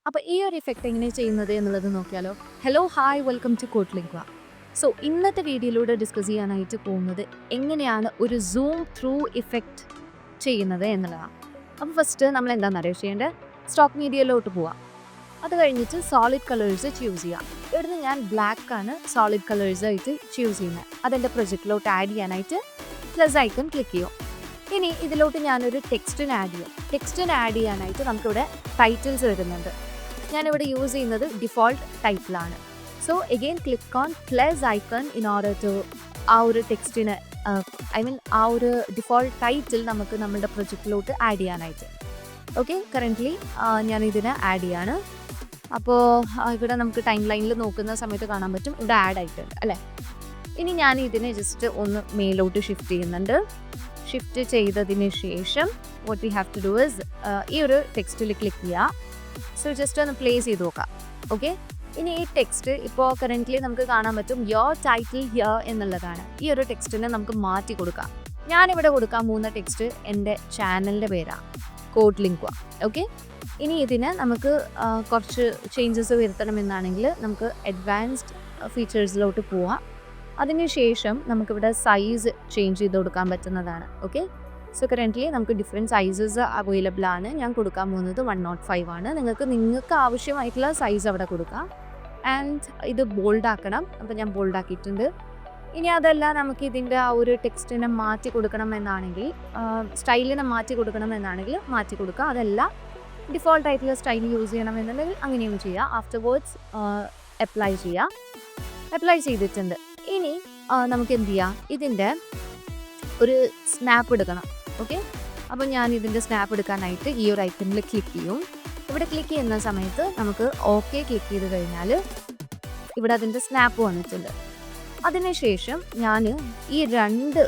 അപ്പോൾ ഈ ഒരു ഇഫക്റ്റ് എങ്ങനെ ചെയ്യുന്നത് എന്നുള്ളത് നോക്കിയാലോ. ഹലോ ഹായ് വെൽക്കം ടു കോട്ട്ലിങ്ക്വ. സോ ഇന്നത്തെ വീഡിയോയിലൂടെ ഡിസ്കസ് ചെയ്യാനായിട്ട് പോകുന്നത് എങ്ങനെയാണ് ഒരു സൂം ത്രൂ ഇഫക്റ്റ് ചെയ്യുന്നത് എന്നുള്ളതാണ്. അപ്പോൾ ഫസ്റ്റ് നമ്മൾ എന്താണെന്ന് ചെയ്യേണ്ടത്, സ്റ്റോക്ക് മീഡിയയിലോട്ട് പോവാം. അത് കഴിഞ്ഞിട്ട് സോളിഡ് കളേഴ്സ് ചൂസ് ചെയ്യാം. ഇവിടുന്ന് ഞാൻ ബ്ലാക്ക് ആണ് സോളിഡ് കളേഴ്സ് ആയിട്ട് ചൂസ് ചെയ്യുന്നത്. അതെൻ്റെ പ്രൊജക്റ്റിലോട്ട് ആഡ് ചെയ്യാനായിട്ട് പ്ലസ് ഐക്കൺ ക്ലിക്ക് ചെയ്യും. ഇനി ഇതിലോട്ട് ഞാനൊരു ടെക്സ്റ്റിന് ആഡ് ചെയ്യാം. ടെക്സ്റ്റിന് ആഡ് ചെയ്യാനായിട്ട് നമുക്കിവിടെ ടൈറ്റിൽസ് വരുന്നുണ്ട്. ഞാനിവിടെ യൂസ് ചെയ്യുന്നത് ഡിഫോൾട്ട് ടൈറ്റിലാണ്. So again click on plus icon in order to ആ ഒരു ടെക്സ്റ്റിന് ആ ഒരു ഡിഫോൾട്ട് ടൈറ്റിൽ നമുക്ക് നമ്മുടെ പ്രൊജക്റ്റിലോട്ട് ആഡ് ചെയ്യാനായിട്ട്. ഓക്കെ, കറൻ്റ്ലി ഞാൻ ഇതിനെ ആഡ് ചെയ്യാണ്. അപ്പോൾ ഇവിടെ നമുക്ക് ടൈം ലൈനിൽ നോക്കുന്ന സമയത്ത് കാണാൻ പറ്റും ഇവിടെ ആഡ് ആയിട്ടുണ്ട് അല്ലേ. ഇനി ഞാൻ ഇതിനെ ജസ്റ്റ് ഒന്ന് മേലോട്ട് ഷിഫ്റ്റ് ചെയ്യുന്നുണ്ട്. ഷിഫ്റ്റ് ചെയ്തതിന് ശേഷം what we have to do is ഈ ഒരു ടെക്സ്റ്റിൽ ക്ലിക്ക് ചെയ്യുക. സോ ജസ്റ്റ് ഒന്ന് പ്ലേസ് ചെയ്ത് നോക്കാം. ഓക്കെ, ഇനി ഈ ടെക്സ്റ്റ് ഇപ്പോൾ കറൻ്റ്ലി നമുക്ക് കാണാൻ പറ്റും യോർ ടൈറ്റിൽ ഹിയർ എന്നുള്ളതാണ്. ഈ ഒരു ടെക്സ്റ്റിനെ നമുക്ക് മാറ്റി കൊടുക്കാം. ഞാനിവിടെ കൊടുക്കാൻ പോകുന്ന ടെക്സ്റ്റ് എൻ്റെ ചാനലിൻ്റെ പേരാണ്, കോട്ട്ലിങ്ക്വ. ഓക്കെ, ഇനി ഇതിന് നമുക്ക് കുറച്ച് ചേഞ്ചസ് വരുത്തണമെന്നാണെങ്കിൽ നമുക്ക് അഡ്വാൻസ്ഡ് ഫീച്ചേഴ്സിലോട്ട് പോവാം. അതിനുശേഷം നമുക്കിവിടെ സൈസ് ചേഞ്ച് ചെയ്ത് കൊടുക്കാൻ പറ്റുന്നതാണ്. ഓക്കെ, സോ കറൻ്റ്ലി നമുക്ക് ഡിഫറെൻറ്റ് സൈസസ് അവൈലബിൾ ആണ്. ഞാൻ കൊടുക്കാൻ പോകുന്നത് 105 ആണ്. നിങ്ങൾക്ക് ആവശ്യമായിട്ടുള്ള സൈസ് അവിടെ കൊടുക്കാം. ആൻഡ് ഇത് ബോൾഡ് ആക്കണം. അപ്പോൾ ഞാൻ ബോൾഡ് ആക്കിയിട്ടുണ്ട്. ഇനി അതല്ല നമുക്ക് ഇതിൻ്റെ ആ ഒരു ടെക്സ്റ്റിനെ മാറ്റി കൊടുക്കണം എന്നാണെങ്കിൽ, സ്റ്റൈലിനെ മാറ്റി കൊടുക്കണം എന്നാണെങ്കിൽ മാറ്റി കൊടുക്കുക. അതല്ല ഡിഫോൾട്ട് ആയിട്ടുള്ള സ്റ്റൈൽ യൂസ് ചെയ്യണമെന്നുണ്ടെങ്കിൽ അങ്ങനെയും ചെയ്യാം. ആഫ്റ്റർവേർഡ്സ് അപ്ലൈ ചെയ്യുക. അപ്ലൈ ചെയ്തിട്ടുണ്ട്. ഇനി നമുക്ക് എന്ത് ചെയ്യാം, ഇതിൻ്റെ ഒരു സ്നാപ്പ് എടുക്കണം. ഓക്കെ, അപ്പോൾ ഞാൻ ഇതിൻ്റെ സ്നാപ്പ് എടുക്കാനായിട്ട് ഈ ഒരു ഐക്കണിൽ ക്ലിക്ക് ചെയ്യും. ഇവിടെ ക്ലിക്ക് ചെയ്യുന്ന സമയത്ത് നമുക്ക് ഓക്കെ ക്ലിക്ക് ചെയ്ത് കഴിഞ്ഞാൽ ഇവിടെ അതിൻ്റെ സ്നാപ്പ് വന്നിട്ടുണ്ട്. അതിനുശേഷം ഞാൻ ഈ രണ്ട്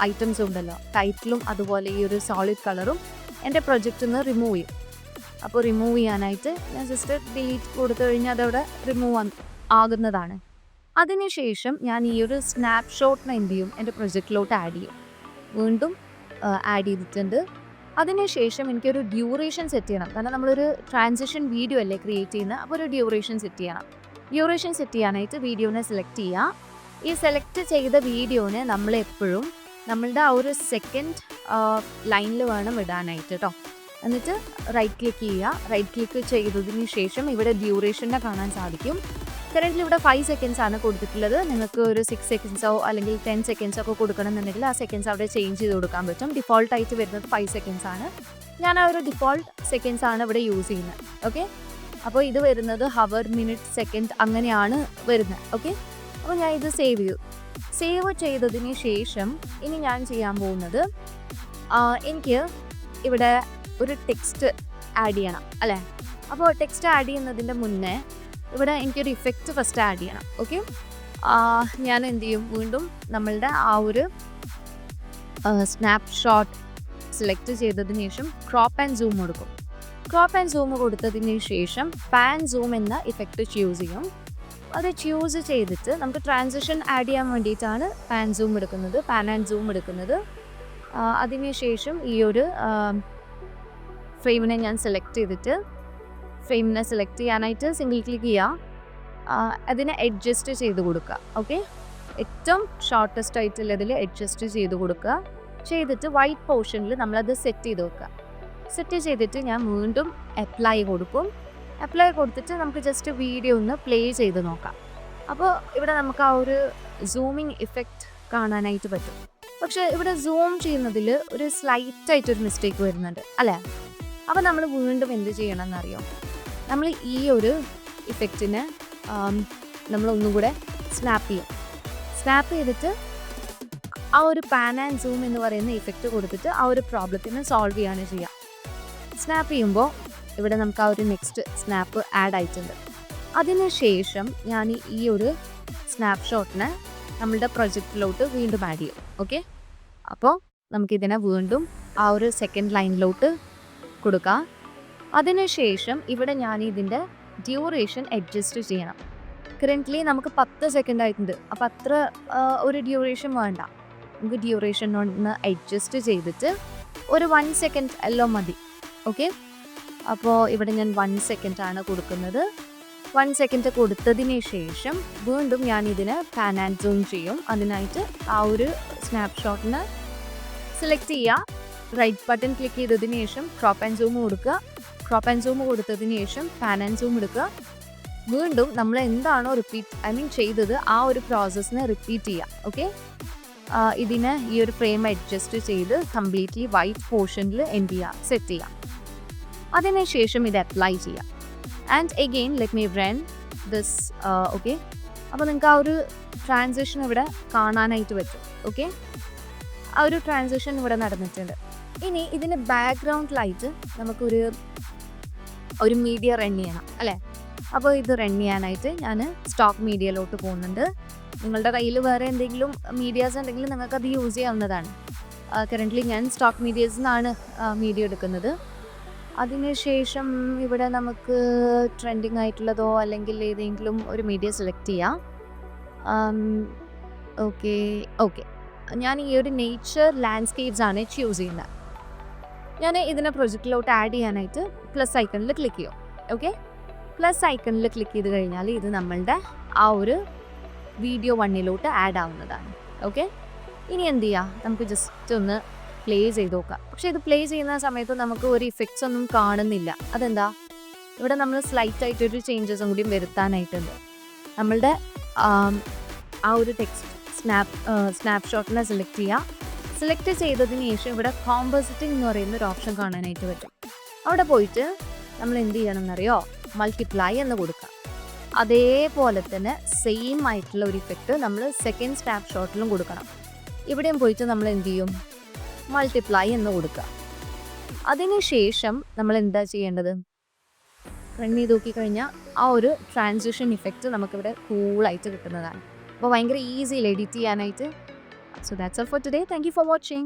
ഐറ്റംസ് ഉണ്ടല്ലോ, ടൈറ്റിലും അതുപോലെ ഈ ഒരു സോളിഡ് കളറും എൻ്റെ പ്രൊജക്റ്റിൽ നിന്ന് റിമൂവ് ചെയ്യും. അപ്പോൾ റിമൂവ് ചെയ്യാനായിട്ട് ഞാൻ ജസ്റ്റ് ഡിലീറ്റ് കൊടുത്തു കഴിഞ്ഞാൽ അതവിടെ റിമൂവ് ആകുന്നതാണ്. അതിനുശേഷം ഞാൻ ഈ ഒരു സ്നാപ്ഷോട്ടിനെ എന്ത് ചെയ്യും, എൻ്റെ പ്രൊജക്റ്റിലോട്ട് ആഡ് ചെയ്യും. വീണ്ടും ആഡ് ചെയ്തിട്ടുണ്ട്. അതിനുശേഷം എനിക്കൊരു ഡ്യൂറേഷൻ സെറ്റ് ചെയ്യണം. കാരണം നമ്മളൊരു ട്രാൻസിഷൻ വീഡിയോ അല്ലേ ക്രിയേറ്റ് ചെയ്യുന്നത്. അപ്പോൾ ഒരു ഡ്യൂറേഷൻ സെറ്റ് ചെയ്യണം. ഡ്യൂറേഷൻ സെറ്റ് ചെയ്യാനായിട്ട് വീഡിയോനെ സെലക്ട് ചെയ്യുക. ഈ സെലക്ട് ചെയ്ത വീഡിയോനെ നമ്മളെപ്പോഴും നമ്മളുടെ ആ ഒരു സെക്കൻഡ് ലൈനിൽ വേണം ഇടാനായിട്ട് കേട്ടോ. എന്നിട്ട് റൈറ്റ് ക്ലിക്ക് ചെയ്യുക. റൈറ്റ് ക്ലിക്ക് ചെയ്തതിന് ശേഷം ഇവിടെ ഡ്യൂറേഷനെ കാണാൻ സാധിക്കും. കറൻ്റ്ലി ഇവിടെ 5 സെക്കൻഡ്സ് ആണ് കൊടുത്തിട്ടുള്ളത്. നിങ്ങൾക്ക് ഒരു 6 സെക്കൻഡ്സോ അല്ലെങ്കിൽ 10 സെക്കൻഡ്സോ ഒക്കെ കൊടുക്കണമെന്നുണ്ടെങ്കിൽ ആ സെക്കൻഡ്സ് അവിടെ ചേഞ്ച് ചെയ്ത് കൊടുക്കാൻ പറ്റും. ഡിഫോൾട്ടായിട്ട് വരുന്നത് 5 സെക്കൻഡ്സ് ആണ്. ഞാൻ ആ ഒരു ഡിഫോൾട്ട് സെക്കൻഡ്സ് ആണ് ഇവിടെ യൂസ് ചെയ്യുന്നത്. ഓക്കെ, അപ്പോൾ ഇത് വരുന്നത് ഹവർ, മിനിറ്റ്, സെക്കൻഡ് അങ്ങനെയാണ് വരുന്നത്. ഓക്കെ, അപ്പോൾ ഞാൻ ഇത് സേവ് ചെയ്തു. സേവ് ചെയ്തതിന് ശേഷം ഇനി ഞാൻ ചെയ്യാൻ പോകുന്നത്, എനിക്ക് ഇവിടെ ഒരു ടെക്സ്റ്റ് ആഡ് ചെയ്യണം അല്ലേ. അപ്പോൾ ടെക്സ്റ്റ് ആഡ് ചെയ്യുന്നതിൻ്റെ മുന്നേ ഇവിടെ എനിക്കൊരു ഇഫക്റ്റ് ഫസ്റ്റ് ആഡ് ചെയ്യണം. ഓക്കെ, ഞാൻ എന്ത് ചെയ്യും, വീണ്ടും നമ്മളുടെ ആ ഒരു സ്നാപ്ഷോട്ട് സെലക്ട് ചെയ്തതിന് ശേഷം ക്രോപ്പ് ആൻഡ് സൂം കൊടുക്കും. ക്രോപ്പ് ആൻഡ് സൂം കൊടുത്തതിന് ശേഷം പാൻ സൂം എന്ന ഇഫക്റ്റ് ചൂസ് ചെയ്യും. അത് ചൂസ് ചെയ്തിട്ട് നമുക്ക് ട്രാൻസിഷൻ ആഡ് ചെയ്യാൻ വേണ്ടിയിട്ടാണ് പാൻ സൂം എടുക്കുന്നത്, പാൻ ആൻഡ് സൂം എടുക്കുന്നത്. അതിനുശേഷം ഈ ഒരു ഫ്രെയിമിനെ ഞാൻ സെലക്ട് ചെയ്തിട്ട് ഫ്രെയിമിനെ സെലക്ട് ചെയ്യാനായിട്ട് സിംഗിൾ ക്ലിക്ക് ചെയ്യുക. അതിനെ അഡ്ജസ്റ്റ് ചെയ്ത് കൊടുക്കുക. ഓക്കെ, ഏറ്റവും ഷോർട്ടസ്റ്റ് ആയിട്ടുള്ളതിൽ അഡ്ജസ്റ്റ് ചെയ്ത് കൊടുക്കുക. ചെയ്തിട്ട് വൈറ്റ് പോർഷനിൽ നമ്മളത് സെറ്റ് ചെയ്ത് വെക്കുക. സെറ്റ് ചെയ്തിട്ട് ഞാൻ വീണ്ടും അപ്ലൈ കൊടുക്കും. അപ്ലൈ കൊടുത്തിട്ട് നമുക്ക് ജസ്റ്റ് വീഡിയോ ഒന്ന് പ്ലേ ചെയ്ത് നോക്കാം. അപ്പോൾ ഇവിടെ നമുക്ക് ആ ഒരു സൂമിങ് ഇഫക്റ്റ് കാണാനായിട്ട് പറ്റും. പക്ഷേ ഇവിടെ സൂം ചെയ്യുന്നതിൽ ഒരു സ്ലൈറ്റായിട്ടൊരു മിസ്റ്റേക്ക് വരുന്നുണ്ട് അല്ലേ. അപ്പോൾ നമ്മൾ വീണ്ടും എന്ത് ചെയ്യണം എന്നറിയോ, നമ്മൾ ഈ ഒരു ഇഫക്റ്റിനെ നമ്മൾ ഒന്നും കൂടെ സ്നാപ്പ് ചെയ്യും. സ്നാപ്പ് ചെയ്തിട്ട് ആ ഒരു പാൻ ആൻഡ് സൂം എന്ന് പറയുന്ന ഇഫക്റ്റ് കൊടുത്തിട്ട് ആ ഒരു പ്രോബ്ലത്തിനെ സോൾവ് ചെയ്യാണ് ചെയ്യുക. സ്നാപ്പ് ചെയ്യുമ്പോൾ ഇവിടെ നമുക്ക് ആ ഒരു നെക്സ്റ്റ് സ്നാപ്പ് ആഡ് ആയിട്ടുണ്ട്. അതിനുശേഷം ഞാൻ ഈ ഒരു സ്നാപ്ഷോട്ടിനെ നമ്മളുടെ പ്രൊജക്റ്റിലോട്ട് വീണ്ടും ആഡ് ചെയ്യും. ഓക്കെ, അപ്പോൾ നമുക്കിതിനെ വീണ്ടും ആ ഒരു സെക്കൻഡ് ലൈനിലോട്ട് കൊടുക്കാം. അതിനുശേഷം ഇവിടെ ഞാൻ ഇതിൻ്റെ ഡ്യൂറേഷൻ അഡ്ജസ്റ്റ് ചെയ്യണം. കറൻ്റ്ലി നമുക്ക് 10 സെക്കൻഡ് ആയിട്ടുണ്ട്. അപ്പോൾ അത്ര ഒരു ഡ്യൂറേഷൻ വേണ്ട. നമുക്ക് ഡ്യൂറേഷൻ ഒന്ന് അഡ്ജസ്റ്റ് ചെയ്തിട്ട് ഒരു 1 സെക്കൻഡ് എല്ലാം മതി. ഓക്കെ, അപ്പോൾ ഇവിടെ ഞാൻ 1 സെക്കൻഡാണ് കൊടുക്കുന്നത്. 1 സെക്കൻഡ് കൊടുത്തതിന് ശേഷം വീണ്ടും ഞാൻ ഇതിന് പാൻ ആൻഡ് സൂം ചെയ്യും. അതിനായിട്ട് ആ ഒരു സ്നാപ്ഷോട്ടിന് സെലക്ട് ചെയ്യുക, റൈറ്റ് ബട്ടൺ ക്ലിക്ക് ചെയ്തതിന് ശേഷം ക്രോപ്പ് ആൻഡ് സൂം കൊടുക്കുക. ക്രോപ്പ് ആൻഡ് സൂം കൊടുത്തതിന് ശേഷം പാൻ ആൻഡ് സൂം എടുക്കുക. വീണ്ടും നമ്മൾ എന്താണോ ചെയ്തത് ആ ഒരു പ്രോസസ്സിനെ റിപ്പീറ്റ് ചെയ്യുക. ഓക്കെ, ഇതിന് ഈ ഒരു ഫ്രെയിം അഡ്ജസ്റ്റ് ചെയ്ത് കംപ്ലീറ്റ്ലി വൈറ്റ് പോർഷനിൽ എന്ത് ചെയ്യുക, സെറ്റ് ചെയ്യുക. അതിനുശേഷം ഇത് അപ്ലൈ ചെയ്യാം. And again let me run this. Okay, അപ്പോൾ നിങ്ങൾക്ക് ആ ഒരു ട്രാൻസിഷൻ ഇവിടെ കാണാനായിട്ട് പറ്റും. ഓക്കെ, ആ ഒരു ട്രാൻസിഷൻ ഇവിടെ നടന്നിട്ടുണ്ട്. ഇനി ഇതിൻ്റെ ബാക്ക്ഗ്രൗണ്ടിലായിട്ട് നമുക്കൊരു മീഡിയ റൺ ചെയ്യണം അല്ലേ? അപ്പോൾ ഇത് റൺ ചെയ്യാനായിട്ട് ഞാൻ സ്റ്റോക്ക് മീഡിയയിലോട്ട് പോകുന്നുണ്ട്. നിങ്ങളുടെ കയ്യിൽ വേറെ എന്തെങ്കിലും മീഡിയാസ് ഉണ്ടെങ്കിൽ നിങ്ങൾക്കത് യൂസ് ചെയ്യാവുന്നതാണ്. കറൻ്റ്ലി ഞാൻ സ്റ്റോക്ക് മീഡിയയിൽ നിന്നാണ് മീഡിയ എടുക്കുന്നത്. അതിനുശേഷം ഇവിടെ നമുക്ക് ട്രെൻഡിങ് ആയിട്ടുള്ളതോ അല്ലെങ്കിൽ ഏതെങ്കിലും ഒരു മീഡിയ സെലക്ട് ചെയ്യാം. ഓക്കെ, ഞാൻ ഈ ഒരു നേച്ചർ ലാൻഡ്സ്കേപ്സ് ആണ് ചൂസ് ചെയ്യുന്നത്. ഞാൻ ഇതിനെ പ്രൊജക്റ്റിലോട്ട് ആഡ് ചെയ്യാനായിട്ട് പ്ലസ് ഐക്കണിൽ ക്ലിക്ക് ചെയ്യും. ഓക്കെ, പ്ലസ് ഐക്കണിൽ ക്ലിക്ക് ചെയ്ത് കഴിഞ്ഞാൽ ഇത് നമ്മളുടെ ആ ഒരു വീഡിയോ 1 ആഡ് ആവുന്നതാണ്. ഓക്കെ, ഇനി എന്ത് ചെയ്യുക, നമുക്ക് ജസ്റ്റ് ഒന്ന് പ്ലേ ചെയ്ത് നോക്കാം. പക്ഷേ ഇത് പ്ലേ ചെയ്യുന്ന സമയത്ത് നമുക്ക് ഒരു ഇഫക്ട്സ് ഒന്നും കാണുന്നില്ല. അതെന്താ? ഇവിടെ നമ്മൾ സ്ലൈറ്റായിട്ടൊരു ചേഞ്ചസും കൂടി വരുത്താനായിട്ടുണ്ട്. നമ്മളുടെ ആ ഒരു ടെക്സ്റ്റ് സ്നാപ്ഷോട്ടിനെ സെലക്ട് ചെയ്യുക. സെലക്ട് ചെയ്തതിന് ശേഷം ഇവിടെ കോമ്പോസിറ്റിംഗ് എന്ന് പറയുന്ന ഒരു ഓപ്ഷൻ കാണാനായിട്ട് പറ്റും. അവിടെ പോയിട്ട് നമ്മൾ എന്ത് ചെയ്യണമെന്നറിയോ, മൾട്ടിപ്ലൈ എന്ന് കൊടുക്കുക. അതേപോലെ തന്നെ സെയിം ആയിട്ടുള്ള ഒരു ഇഫക്റ്റ് നമ്മൾ സെക്കൻഡ് സ്നാപ്ഷോട്ടിലും കൊടുക്കണം. ഇവിടെയും പോയിട്ട് നമ്മൾ എന്ത് ചെയ്യും, മൾട്ടിപ്ലൈ എന്ന് കൊടുക്കുക. അതിനുശേഷം നമ്മൾ എന്താ ചെയ്യേണ്ടത്, റൺ ചെയ്ത് നോക്കിക്കഴിഞ്ഞാൽ ആ ഒരു ട്രാൻസിഷൻ ഇഫക്റ്റ് നമുക്കിവിടെ കൂളായിട്ട് കിട്ടുന്നതാണ്. അപ്പോൾ ഭയങ്കര ഈസിയിൽ എഡിറ്റ് ചെയ്യാനായിട്ട്. So that's all for today. Thank you for watching.